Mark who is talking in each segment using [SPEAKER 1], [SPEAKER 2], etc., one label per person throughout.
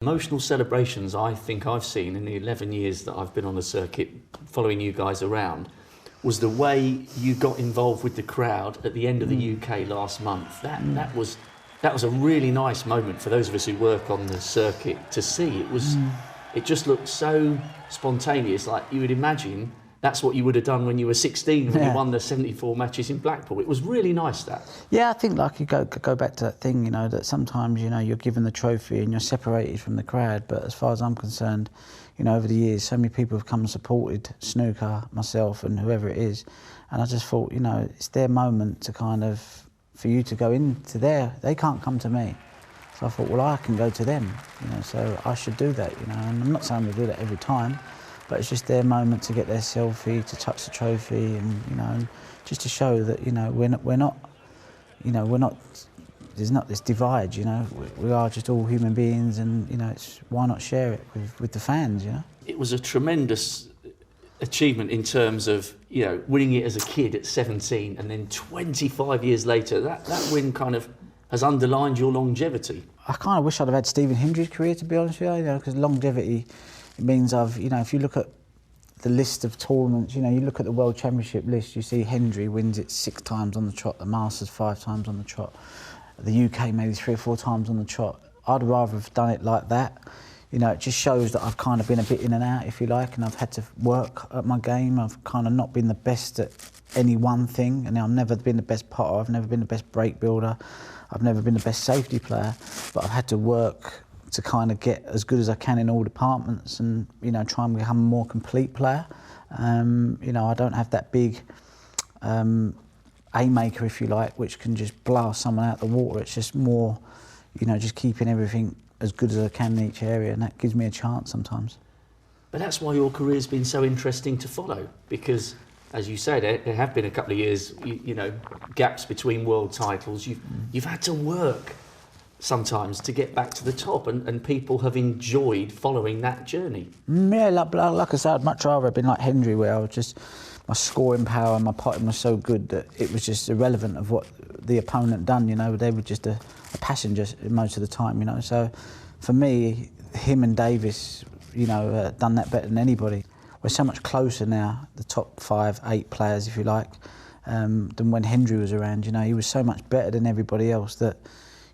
[SPEAKER 1] Emotional celebrations I think I've seen in the 11 years that I've been on the circuit following you guys around was the way you got involved with the crowd at the end of the UK last month. That was a really nice moment for those of us who work on the circuit to see. It just looked so spontaneous, like you would imagine that's what you would have done when you were 16 when you won the 74 matches in Blackpool. It was really nice, that.
[SPEAKER 2] Yeah, I think like you go back to that thing, you know, that sometimes, you know, you're given the trophy and you're separated from the crowd. But as far as I'm concerned, you know, over the years, so many people have come and supported snooker, myself and whoever it is. And I just thought, you know, it's their moment to kind of, for you to go into they can't come to me. So I thought, well, I can go to them, you know, so I should do that, you know. And I'm not saying we do that every time, but it's just their moment to get their selfie, to touch the trophy, and you know, just to show that, you know, we're not, there's not this divide, you know. We are just all human beings, and you know, why not share it with the fans, you know?
[SPEAKER 1] It was a tremendous achievement in terms of, you know, winning it as a kid at 17, and then 25 years later, that win kind of has underlined your longevity.
[SPEAKER 2] I kind of wish I'd have had Stephen Hendry's career, to be honest with you know, because longevity, it means you know, if you look at the list of tournaments, you know, you look at the World Championship list, you see Hendry wins it 6 times on the trot, the Masters 5 times on the trot, the UK maybe 3 or 4 times on the trot. I'd rather have done it like that. You know, it just shows that I've kind of been a bit in and out, if you like, and I've had to work at my game. I've kind of not been the best at any one thing, and I've never been the best putter, I've never been the best break builder, I've never been the best safety player, but I've had to work to kind of get as good as I can in all departments and, you know, try and become a more complete player. You know, I don't have that big A-maker, if you like, which can just blast someone out the water. It's just more, you know, just keeping everything as good as I can in each area, and that gives me a chance sometimes. But
[SPEAKER 1] that's why your career's been so interesting to follow, because, as you say, there have been a couple of years, you know, gaps between world titles. You've had to work sometimes to get back to the top, and people have enjoyed following that journey.
[SPEAKER 2] Yeah, like I said, I'd much rather have been like Hendry, where I was just, my scoring power and my putting was so good that it was just irrelevant of what the opponent done, you know. They were just a passenger most of the time, you know. So for me, him and Davis, you know, done that better than anybody. We're so much closer now, the top 5, 8 players, if you like, than when Hendry was around. You know, he was so much better than everybody else that,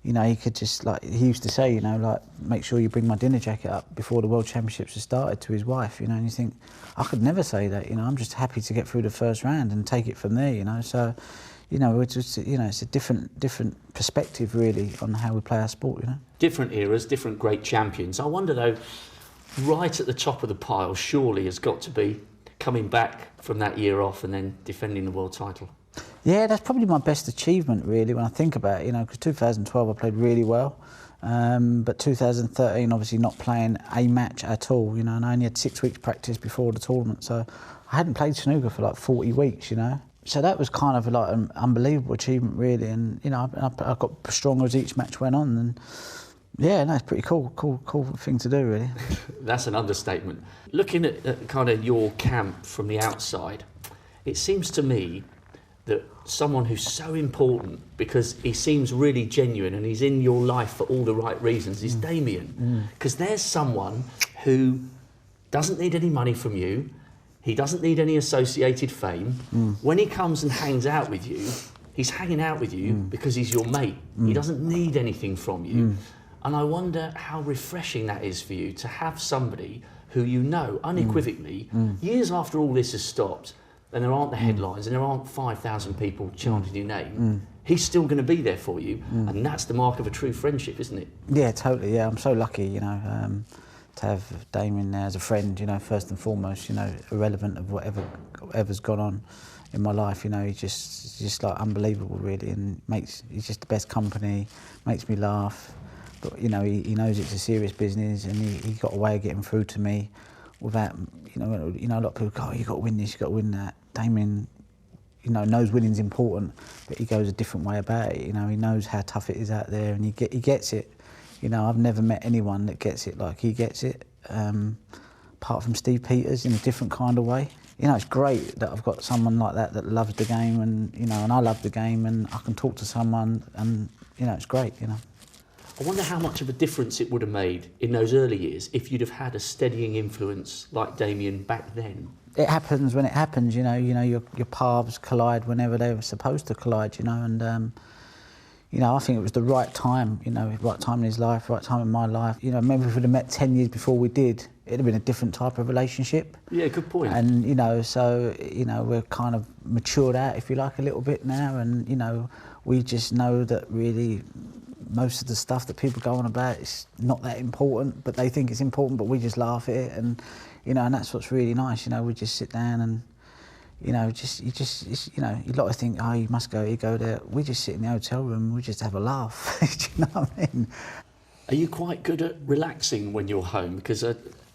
[SPEAKER 2] you know, he could just, like, he used to say, you know, like, make sure you bring my dinner jacket up before the World Championships have started, to his wife, you know. And you think, I could never say that, you know. I'm just happy to get through the first round and take it from there, you know. So, you know, it's just, you know, it's a different perspective really on how we play our sport, you know.
[SPEAKER 1] Different eras, different great champions. I wonder though, right at the top of the pile surely has got to be coming back from that year off and then defending the world title.
[SPEAKER 2] Yeah, that's probably my best achievement really when I think about it, you know, because 2012 I played really well, but 2013 obviously not playing a match at all, you know, and I only had 6 weeks practice before the tournament, so I hadn't played snooker for like 40 weeks, you know. So that was kind of like an unbelievable achievement really, and you know, I got stronger as each match went on, and yeah, no, it's pretty cool thing to do really.
[SPEAKER 1] That's an understatement. Looking at kind of your camp from the outside, it seems to me that someone who's so important because he seems really genuine and he's in your life for all the right reasons is Damien. Because there's someone who doesn't need any money from you, he doesn't need any associated fame. When he comes and hangs out with you, he's hanging out with you because he's your mate. He doesn't need anything from you. And I wonder how refreshing that is for you to have somebody who you know unequivocally, years after all this has stopped, and there aren't the headlines, and there aren't 5,000 people chanting your name, he's still going to be there for you, and that's the mark of a true friendship, isn't it?
[SPEAKER 2] Yeah, totally, yeah. I'm so lucky, you know, to have Damien there as a friend, you know, first and foremost, you know, irrelevant of whatever's gone on in my life, you know. He's just like unbelievable, really, and he's just the best company, makes me laugh, but, you know, he knows it's a serious business, and he got a way of getting through to me without, you know, a lot of people go, oh, you got to win this, you got to win that. Damien, you know, knows winning's important, but he goes a different way about it. You know, he knows how tough it is out there, and he gets it. You know, I've never met anyone that gets it like he gets it, apart from Steve Peters in a different kind of way. You know, it's great that I've got someone like that loves the game, and, you know, and I love the game, and I can talk to someone, and, you know, it's great, you know.
[SPEAKER 1] I wonder how much of a difference it would have made in those early years if you'd have had a steadying influence like Damien back then.
[SPEAKER 2] It happens when it happens, you know, your paths collide whenever they were supposed to collide, you know, and you know, I think it was the right time, you know, right time in his life, right time in my life. You know, maybe if we'd have met 10 years before we did, it'd have been a different type of relationship.
[SPEAKER 1] Yeah, good point.
[SPEAKER 2] And, you know, so, you know, we're kind of matured out, if you like, a little bit now. And, you know, we just know that really most of the stuff that people go on about is not that important, but they think it's important, but we just laugh at it. And, you know, and that's what's really nice, you know, we just sit down and, you know, you know, you lot of think, oh, you must go here, go there. We just sit in the hotel room and we just have a laugh. Do you know what I mean?
[SPEAKER 1] Are you quite good at relaxing when you're home? Because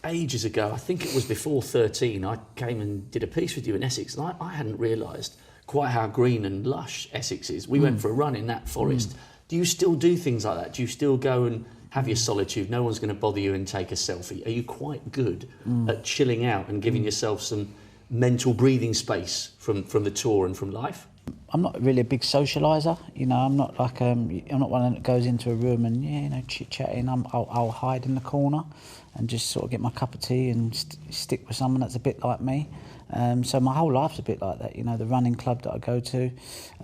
[SPEAKER 1] ages ago, I think it was before 13, I came and did a piece with you in Essex, and I hadn't realised quite how green and lush Essex is. We went for a run in that forest. Do you still do things like that? Do you still go and have your solitude? No one's going to bother you and take a selfie. Are you quite good at chilling out and giving yourself some mental breathing space from the tour and from life?
[SPEAKER 2] I'm not really a big socialiser, you know. I'm not like I'm not one that goes into a room and you know chit-chatting. I'll hide in the corner and just sort of get my cup of tea and stick with someone that's a bit like me. So my whole life's a bit like that, you know. The running club that I go to,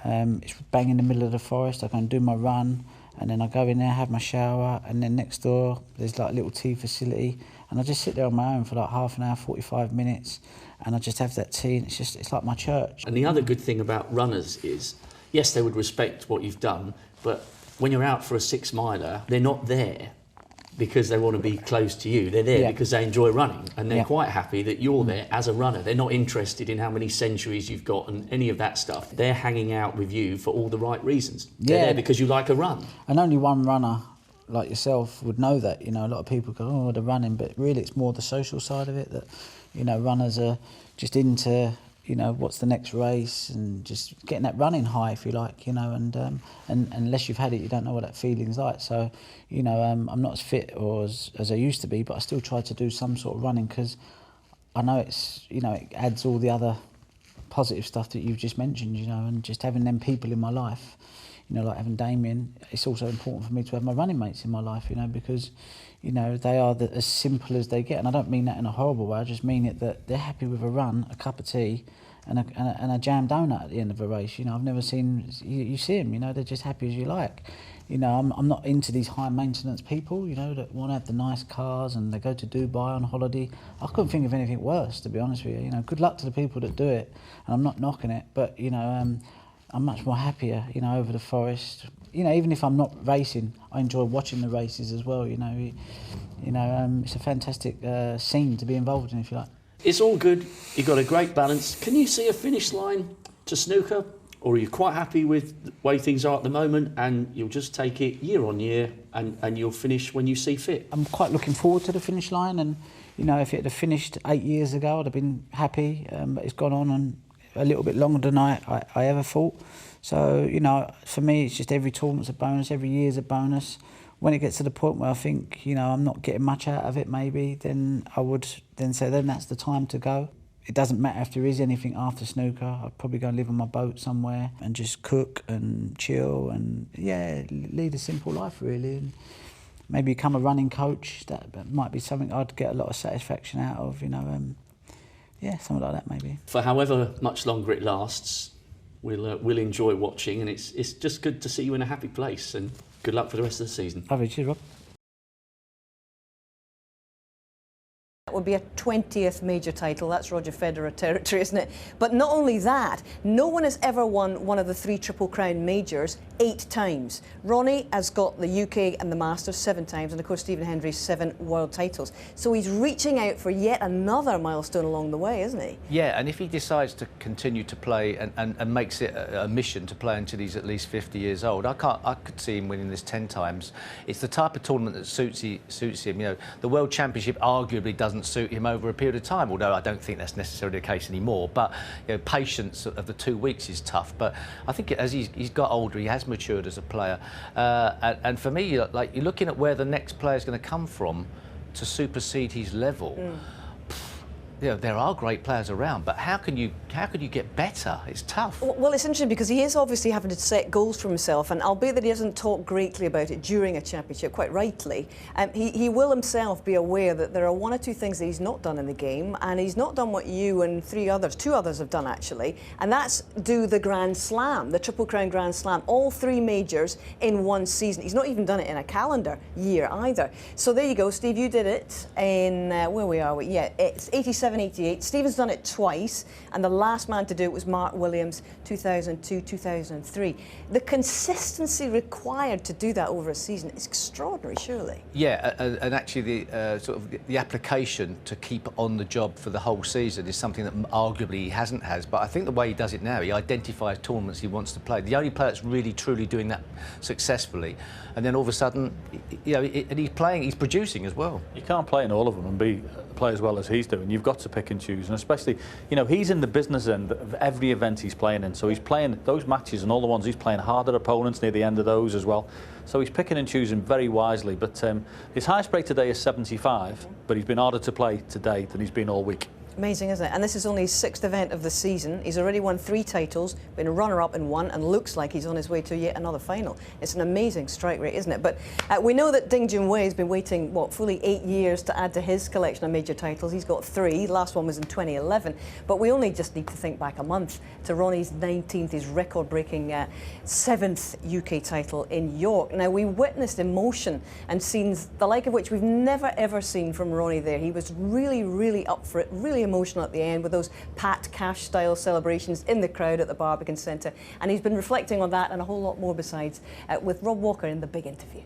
[SPEAKER 2] it's bang in the middle of the forest. I go and do my run, and then I go in there, have my shower, and then next door there's like a little tea facility, and I just sit there on my own for like half an hour, 45 minutes, and I just have that tea, and it's like my church.
[SPEAKER 1] And the other good thing about runners is, yes, they would respect what you've done, but when you're out for a 6 miler, they're not there because they want to be close to you. They're there because they enjoy running, and they're quite happy that you're there as a runner. They're not interested in how many centuries you've got and any of that stuff. They're hanging out with you for all the right reasons. They're there because you like a run.
[SPEAKER 2] And only one runner like yourself would know that. You know, a lot of people go, oh, the running, but really it's more the social side of it that, you know, runners are just into, you know, what's the next race and just getting that running high, if you like, you know, and unless you've had it, you don't know what that feeling's like. So, you know, I'm not as fit or as I used to be, but I still try to do some sort of running because I know it's, you know, it adds all the other positive stuff that you've just mentioned, you know, and just having them people in my life, you know, like having Damien, it's also important for me to have my running mates in my life, you know, because, you know, they are as simple as they get. And I don't mean that in a horrible way, I just mean it that they're happy with a run, a cup of tea, and a jam donut at the end of a race. You know, I've never seen, you see them, you know, they're just happy as you like. You know, I'm not into these high maintenance people, you know, that want to have the nice cars and they go to Dubai on holiday. I couldn't think of anything worse, to be honest with you. You know, good luck to the people that do it, and I'm not knocking it, but, you know, I'm much more happier, you know, over the forest. You know, even if I'm not racing, I enjoy watching the races as well, you know. It's a fantastic scene to be involved in, if you like.
[SPEAKER 1] It's all good. You've got a great balance. Can you see a finish line to snooker? Or are you quite happy with the way things are at the moment and you'll just take it year on year and you'll finish when you see fit?
[SPEAKER 2] I'm quite looking forward to the finish line, and, you know, if it had finished 8 years ago, I'd have been happy, but it's gone on and a little bit longer than I ever thought. So, you know, for me, it's just every tournament's a bonus, every year's a bonus. When it gets to the point where I think, you know, I'm not getting much out of it maybe, then I would then say then that's the time to go. It doesn't matter if there is anything after snooker. I'd probably go and live on my boat somewhere and just cook and chill and, yeah, lead a simple life really. And maybe become a running coach. That might be something I'd get a lot of satisfaction out of, you know. Yeah, something like that maybe.
[SPEAKER 1] For however much longer it lasts, we'll enjoy watching, and it's just good to see you in a happy place, and good luck for the rest of the season.
[SPEAKER 2] Lovely, cheers, Rob.
[SPEAKER 3] That would be a 20th major title. That's Roger Federer territory, isn't it? But not only that, no one has ever won one of the 3 Triple Crown majors 8 times. Ronnie has got the UK and the Masters 7 times, and of course Stephen Hendry's 7 world titles. So he's reaching out for yet another milestone along the way, isn't he?
[SPEAKER 4] Yeah, and if he decides to continue to play and makes it a mission to play until he's at least 50 years old, I could see him winning this 10 times. It's the type of tournament that suits him. You know, the World Championship arguably doesn't suit him over a period of time, although I don't think that's necessarily the case anymore. But, you know, patience of the 2 weeks is tough. But I think as he's got older, he has matured as a player. And for me, like, you're looking at where the next player is going to come from to supersede his level. you know, there are great players around, but how can you get better? It's tough.
[SPEAKER 3] Well, it's interesting because he is obviously having to set goals for himself, and albeit that he doesn't talk greatly about it during a championship, quite rightly, he will himself be aware that there are one or two things that he's not done in the game, and he's not done what you and two others have done actually, and that's do the Grand Slam, the Triple Crown Grand Slam, all three majors in one season. He's not even done it in a calendar year either. So there you go, Steve, you did it in, where we are, yeah, it's 87, 88. Stephen's done it twice, and the last man to do it was Mark Williams, 2002, 2003. The consistency required to do that over a season is extraordinary, surely.
[SPEAKER 4] Yeah, and actually the sort of the application to keep on the job for the whole season is something that arguably he hasn't had. But I think the way he does it now, he identifies tournaments he wants to play. The only player that's really truly doing that successfully, and then all of a sudden, you know, and he's producing as well.
[SPEAKER 5] You can't play in all of them and play as well as he's doing. You've got to pick and choose, and especially, you know, he's in the business end of every event he's playing in. So he's playing those matches and all the ones he's playing harder opponents near the end of those as well. So he's picking and choosing very wisely. But his highest break today is 75, but he's been harder to play today than he's been all week.
[SPEAKER 3] Amazing, isn't it? And this is only his 6th event of the season. He's already won 3 titles, been a runner-up in 1, and looks like he's on his way to yet another final. It's an amazing strike rate, isn't it? But we know that Ding Junhui has been waiting, what, fully 8 years to add to his collection of major titles. He's got 3. The last one was in 2011. But we only just need to think back a month to Ronnie's 19th, his record-breaking 7th UK title in York. Now, we witnessed emotion and scenes the like of which we've never, ever seen from Ronnie there. He was really, really up for it, really emotional at the end with those Pat Cash-style celebrations in the crowd at the Barbican Centre. And he's been reflecting on that and a whole lot more besides with Rob Walker in The Big Interview.